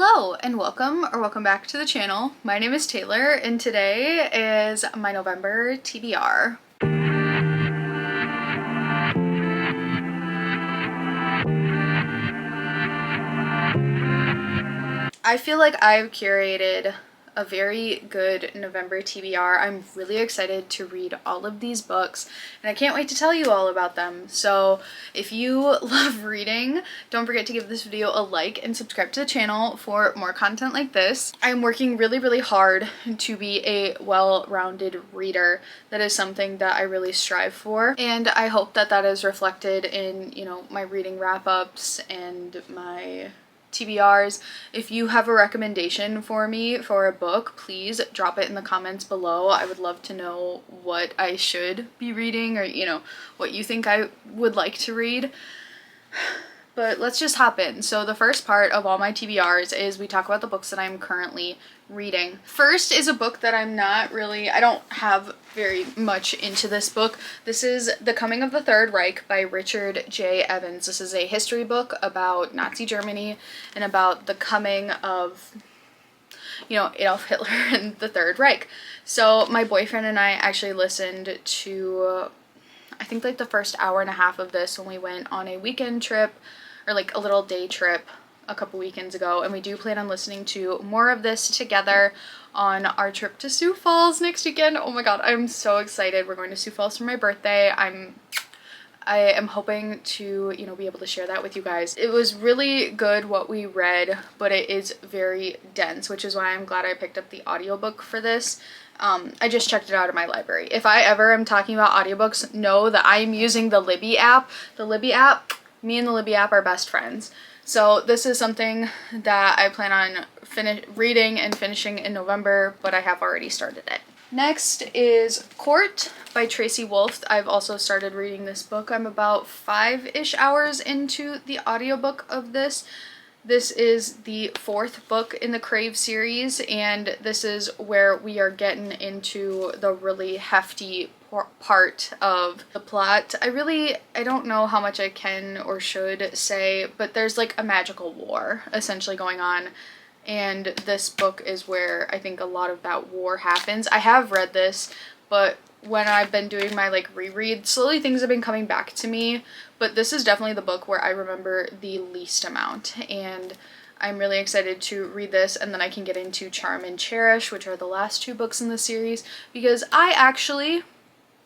Hello and welcome back to the channel. My name is Taylor and today is my November TBR. I feel like I've curated a very good November TBR. I'm really excited to read all of these books and I can't wait to tell you all about them. So if you love reading, don't forget to give this video a like and subscribe to the channel for more content like this. I'm working really hard to be a well-rounded reader. That is something that I really strive for, and I hope that that is reflected in, my reading wrap-ups and my TBRs. If you have a recommendation for me for a book, please drop it in the comments below. I would love to know what I should be reading, or what you think I would like to read. But let's just hop in. So the first part of all my TBRs is we talk about the books that I'm currently reading. First is a book that I don't have very much into this book. This is The Coming of the Third Reich by Richard J. Evans. This is a history book about Nazi Germany and about the coming of, Adolf Hitler and the Third Reich. So my boyfriend and I actually listened to, I think like the first hour and a half of this when we went on a weekend trip, or like a little day trip a couple weekends ago, and we do plan on listening to more of this together on our trip to Sioux Falls next weekend. Oh my god, I'm so excited. We're going to Sioux Falls for my birthday. I am hoping to, be able to share that with you guys. It was really good what we read, but it is very dense, which is why I'm glad I picked up the audiobook for this. I just checked it out in my library. If I ever am talking about audiobooks, know that I am using the Libby app. The Libby app, me and the Libby app are best friends. So this is something that I plan on reading and finishing in November, but I have already started it. Next is Court by Tracy Wolff. I've also started reading this book. I'm about 5-ish hours into the audiobook of this. This is the 4th book in the Crave series, and this is where we are getting into the really hefty part of the plot. I don't know how much I can or should say, but there's like a magical war essentially going on, and this book is where I think a lot of that war happens. I have read this, but when I've been doing my reread, slowly things have been coming back to me, but this is definitely the book where I remember the least amount, and I'm really excited to read this, and then I can get into Charm and Cherish, which are the last 2 books in the series, because I actually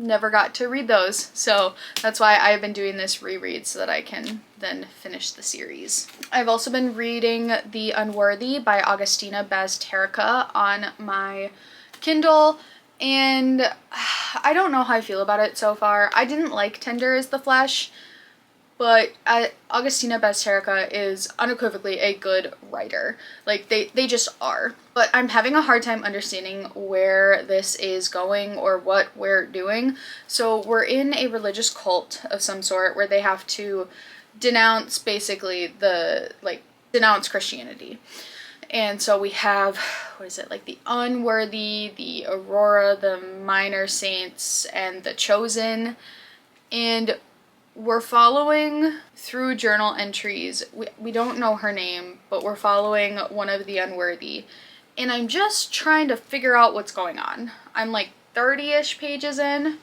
never got to read those, so that's why I've been doing this reread so that I can then finish the series. I've also been reading The Unworthy by Augustina Bazterrica on my Kindle, and I don't know how I feel about it so far. I didn't like Tender is the Flesh, but Augustina Bazterrica is unequivocally a good writer. They just are. But I'm having a hard time understanding where this is going or what we're doing. So we're in a religious cult of some sort where they have to denounce basically denounce Christianity. And so we have, the Unworthy, the Aurora, the Minor Saints, and the Chosen. And we're following through journal entries. We don't know her name, but we're following one of the Unworthy. And I'm just trying to figure out what's going on. I'm like 30-ish pages in,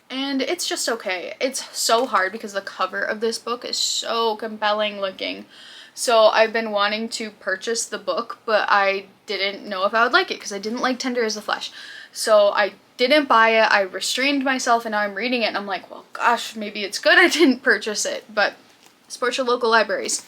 and it's just okay. It's so hard because the cover of this book is so compelling looking. So I've been wanting to purchase the book, but I didn't know if I would like it because I didn't like Tender is the Flesh. So I didn't buy it. I restrained myself, and now I'm reading it and I'm like, well, gosh, maybe it's good I didn't purchase it, but support your local libraries.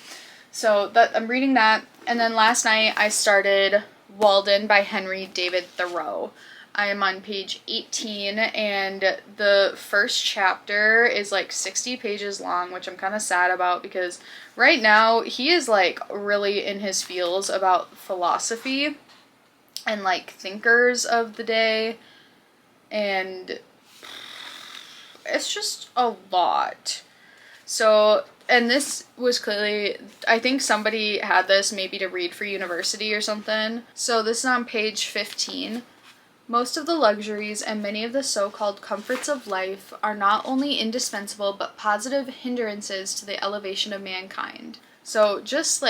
So I'm reading that. And then last night I started Walden by Henry David Thoreau. I am on page 18, and the first chapter is 60 pages long, which I'm kind of sad about because right now he is really in his feels about philosophy and thinkers of the day, and it's just a lot. So, and this was clearly, I think somebody had this maybe to read for university or something. So this is on page 15. Most of the luxuries and many of the so-called comforts of life are not only indispensable but positive hindrances to the elevation of mankind. So just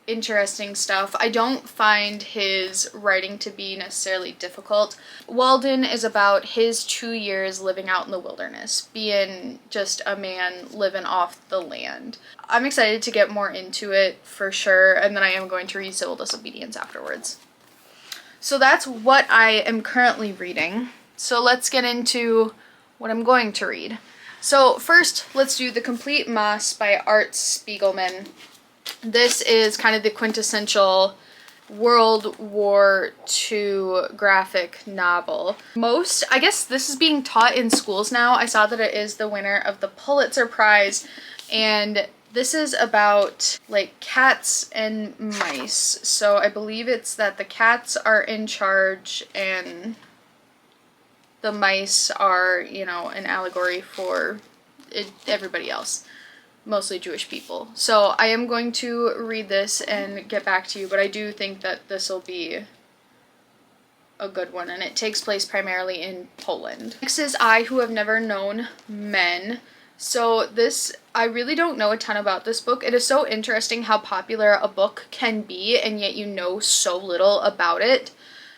interesting stuff. I don't find his writing to be necessarily difficult. Walden is about his 2 years living out in the wilderness, being just a man living off the land. I'm excited to get more into it for sure, and then I am going to read Civil Disobedience afterwards. So that's what I am currently reading. So let's get into what I'm going to read. So first, let's do The Complete Moss by Art Spiegelman. This is kind of the quintessential World War II graphic novel. I guess this is being taught in schools now. I saw that it is the winner of the Pulitzer Prize, and this is about like cats and mice. So I believe it's that the cats are in charge and the mice are, you know, an allegory for everybody else. Mostly Jewish people. So I am going to read this and get back to you, but I do think that this will be a good one, and it takes place primarily in Poland. Next is I Who Have Never Known Men. So this, I really don't know a ton about this book. It is so interesting how popular a book can be, and yet you know so little about it.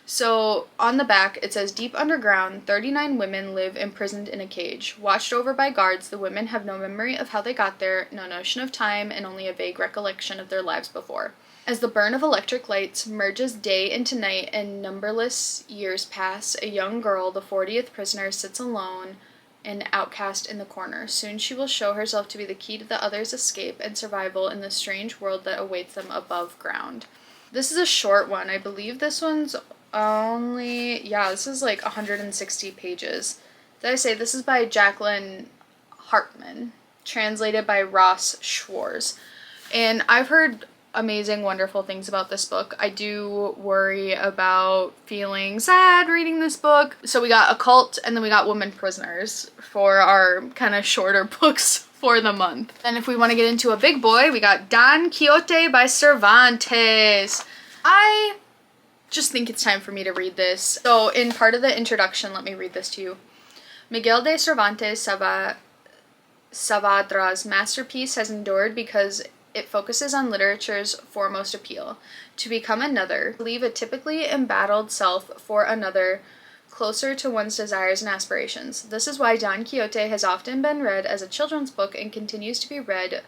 So on the back, it says, deep underground, 39 women live imprisoned in a cage. Watched over by guards, the women have no memory of how they got there, no notion of time, and only a vague recollection of their lives before. As the burn of electric lights merges day into night and numberless years pass, a young girl, the 40th prisoner, sits alone and outcast in the corner. Soon she will show herself to be the key to the others' escape and survival in the strange world that awaits them above ground. This is a short one. I believe this one's this is like 160 pages. Did I say this is by Jacqueline Hartman, translated by Ross Schwartz. And I've heard amazing, wonderful things about this book. I do worry about feeling sad reading this book. So we got Occult and then we got Women Prisoners for our kind of shorter books for the month. And if we want to get into a big boy, we got Don Quixote by Cervantes. I just think it's time for me to read this. So in part of the introduction, let me read this to you. Miguel de Cervantes Saavedra's masterpiece has endured because it focuses on literature's foremost appeal, to become another, leave a typically embattled self for another, closer to one's desires and aspirations. This is why Don Quixote has often been read as a children's book and continues to be read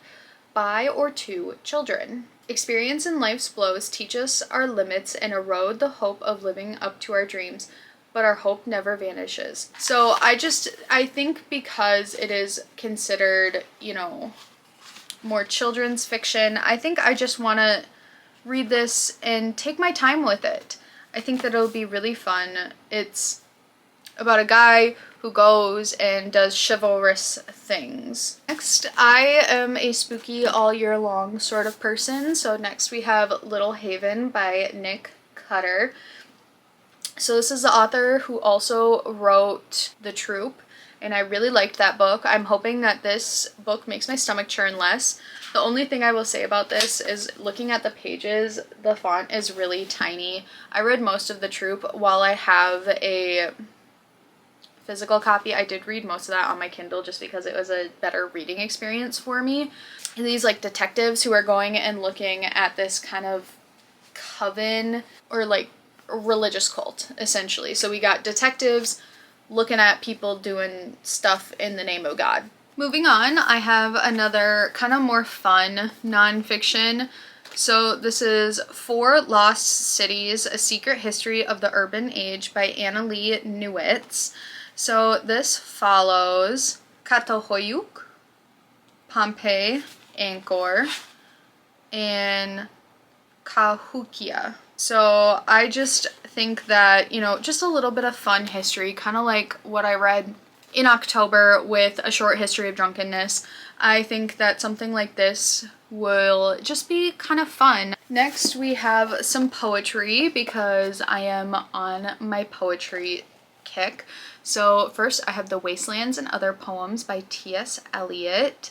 by or to children. Experience in life's blows teach us our limits and erode the hope of living up to our dreams, but our hope never vanishes. So I think because it is considered, you know, more children's fiction, I think I just want to read this and take my time with it. I think that it'll be really fun. It's about a guy who goes and does chivalrous things. Next, I am a spooky all year long sort of person. So next we have Little Haven by Nick Cutter. So this is the author who also wrote The Troop, and I really liked that book. I'm hoping that this book makes my stomach churn less. The only thing I will say about this is looking at the pages, the font is really tiny. I read most of The Troop. While I have a physical copy, I did read most of that on my Kindle just because it was a better reading experience for me. And these like detectives who are going and looking at this kind of coven or like religious cult, essentially. So we got detectives looking at people doing stuff in the name of God. Moving on, I have another kind of more fun nonfiction. So this is Four Lost Cities, A Secret History of the Urban Age by Annalee Newitz. So this follows Çatalhöyük, Pompeii, Angkor, and Cahokia. So I just think that, you know, just a little bit of fun history, kind of like what I read in October with A Short History of Drunkenness. I think that something like this will just be kind of fun. Next, we have some poetry because I am on my poetry kick. So first I have The Wastelands and Other Poems by T.S. Eliot.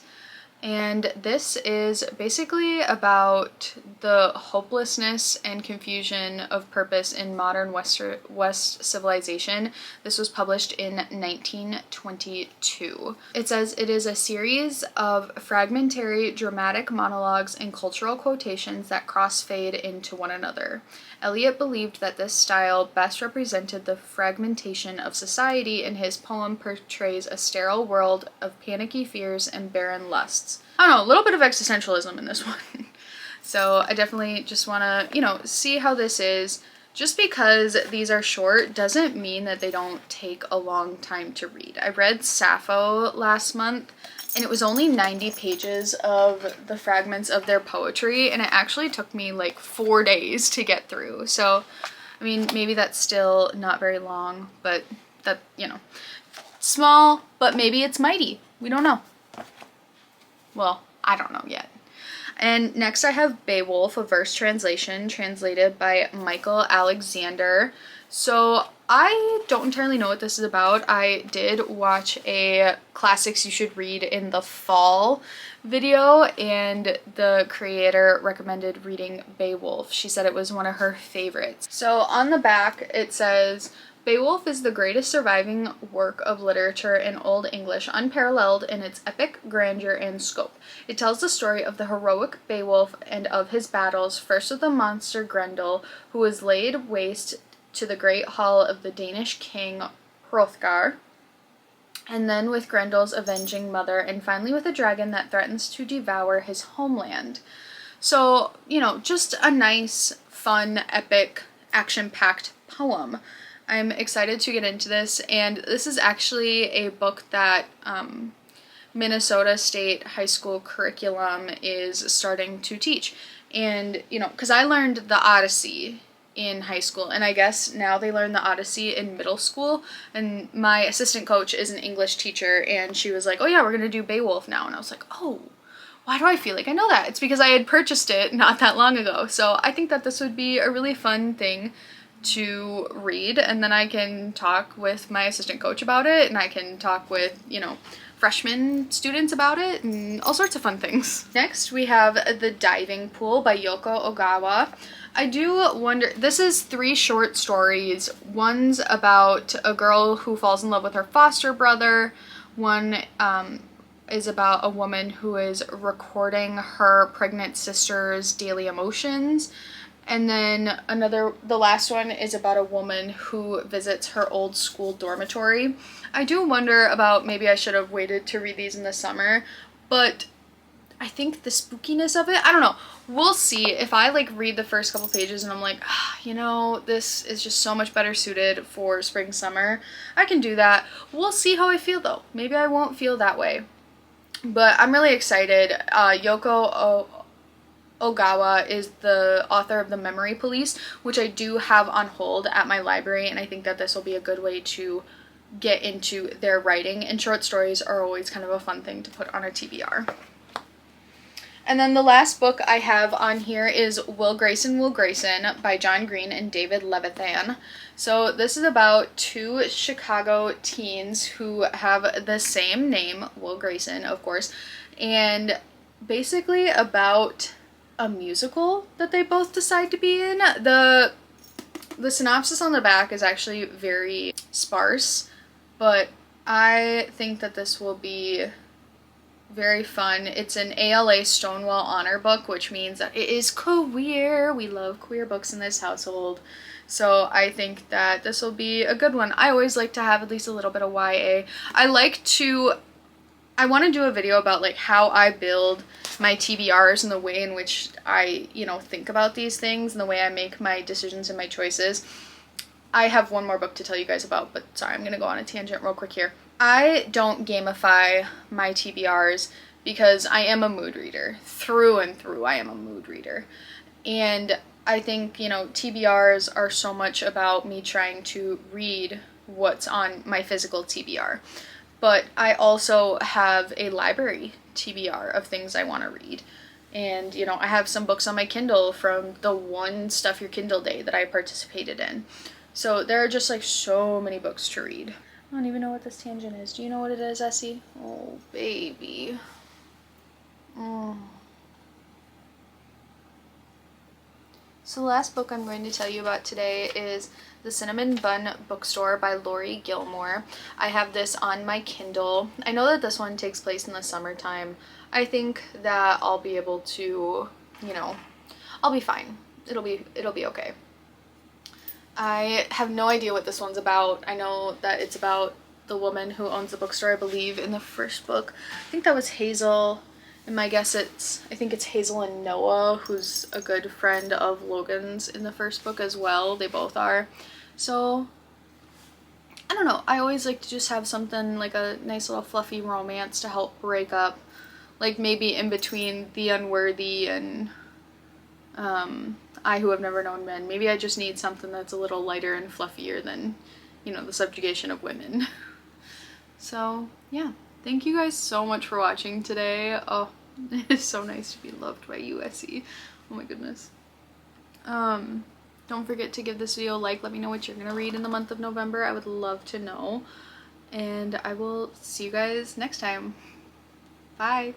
And this is basically about the hopelessness and confusion of purpose in modern West civilization. This was published in 1922. It says it is a series of fragmentary dramatic monologues and cultural quotations that crossfade into one another. Eliot believed that this style best represented the fragmentation of society, and his poem portrays a sterile world of panicky fears and barren lusts. I don't know, a little bit of existentialism in this one. So I definitely just want to, see how this is. Just because these are short doesn't mean that they don't take a long time to read. I read Sappho last month, and it was only 90 pages of the fragments of their poetry, and it actually took me like 4 days to get through. So, I mean, maybe that's still not very long, but that, small, but maybe it's mighty. We don't know. Well, I don't know yet. And next I have Beowulf, a verse translation, translated by Michael Alexander. So I don't entirely know what this is about. I did watch a Classics You Should Read in the Fall video, and the creator recommended reading Beowulf. She said it was one of her favorites. So on the back it says, Beowulf is the greatest surviving work of literature in Old English, unparalleled in its epic grandeur and scope. It tells the story of the heroic Beowulf and of his battles, first with the monster Grendel, who was laid waste to the great hall of the Danish king Hrothgar, and then with Grendel's avenging mother, and finally with a dragon that threatens to devour his homeland. So, just a nice, fun, epic, action-packed poem. I'm excited to get into this, and this is actually a book that Minnesota State High School curriculum is starting to teach. And, because I learned the Odyssey in high school, and I guess now they learn the Odyssey in middle school, and my assistant coach is an English teacher, and she was like, oh yeah, we're gonna do Beowulf now, and I was like, oh, why do I feel like I know that? It's because I had purchased it not that long ago. So I think that this would be a really fun thing to read, and then I can talk with my assistant coach about it, and I can talk with, freshman students about it, and all sorts of fun things. Next, we have The Diving Pool by Yoko Ogawa. I do wonder, this is 3 short stories. One's about a girl who falls in love with her foster brother. One is about a woman who is recording her pregnant sister's daily emotions. And then the last one is about a woman who visits her old school dormitory. I do wonder about, maybe I should have waited to read these in the summer, but I think the spookiness of it, I don't know. We'll see. If I read the first couple pages and I'm like, this is just so much better suited for spring, summer, I can do that. We'll see how I feel though. Maybe I won't feel that way. But I'm really excited. Yoko Ogawa is the author of The Memory Police, which I do have on hold at my library, and I think that this will be a good way to get into their writing, and short stories are always kind of a fun thing to put on a TBR. And then the last book I have on here is Will Grayson by John Green and David Levithan. So this is about 2 Chicago teens who have the same name, Will Grayson, of course, and basically about a musical that they both decide to be in. The synopsis on the back is actually very sparse, but I think that this will be very fun. It's an ALA Stonewall Honor book, which means that it is queer. We love queer books in this household. So I think that this will be a good one. I always like to have at least a little bit of YA. I want to do a video about how I build my TBRs and the way in which I, think about these things and the way I make my decisions and my choices. I have one more book to tell you guys about, but sorry, I'm going to go on a tangent real quick here. I don't gamify my TBRs because I am a mood reader. Through and through, I am a mood reader. And I think, TBRs are so much about me trying to read what's on my physical TBR. But I also have a library TBR of things I want to read. And, I have some books on my Kindle from the one Stuff Your Kindle day that I participated in. So there are just so many books to read. I don't even know what this tangent is. Do you know what it is, Essie? Oh, baby. So the last book I'm going to tell you about today is The Cinnamon Bun Bookstore by Lori Gilmore. I have this on my Kindle. I know that this one takes place in the summertime. I think that I'll be able to, you know, I'll be fine. It'll be okay. I have no idea what this one's about. I know that it's about the woman who owns the bookstore, I believe, in the first book. I think that was Hazel. And my guess I think it's Hazel and Noah, who's a good friend of Logan's in the first book as well. They both are. So, I don't know. I always like to just have something like a nice little fluffy romance to help break up, like maybe in between The Unworthy and I Who Have Never Known Men. Maybe I just need something that's a little lighter and fluffier than, you know, the subjugation of women. So, yeah. Thank you guys so much for watching today. Oh, it is so nice to be loved by you, Essie. Oh my goodness. Don't forget to give this video a like. Let me know what you're gonna read in the month of November. I would love to know. And I will see you guys next time. Bye.